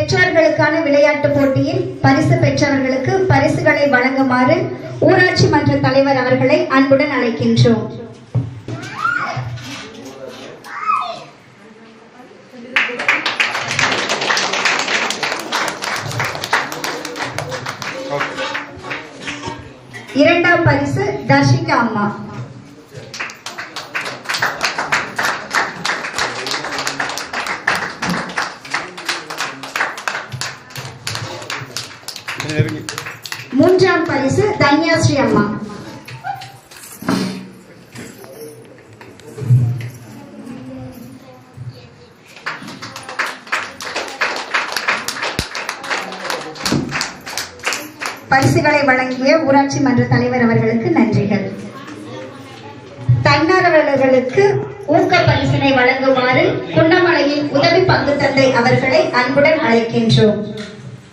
பெற்றோர்களுக்கான விளையாட்டு போட்டியில் பரிசு பெற்றவர்களுக்கு பரிசுகளை வழங்குமாறு ஊராட்சி மன்ற தலைவர் அவர்களை அன்புடன் அழைக்கின்றோம். இரண்டாம் பரிசு தர்ஷிகா அம்மா. மூன்றாம் பரிசு தன்யாஸ்ரீ அம்மா. பரிசுகளை வழங்கிய ஊராட்சி மன்ற தலைவர் அவர்களுக்கு நன்றிகள். தன்னார்வலர்களுக்கு ஊக்க பரிசினை வழங்குமாறு குன்னமலையின் உதவி பங்கு தந்தை அவர்களை அன்புடன் அழைக்கின்றோம்.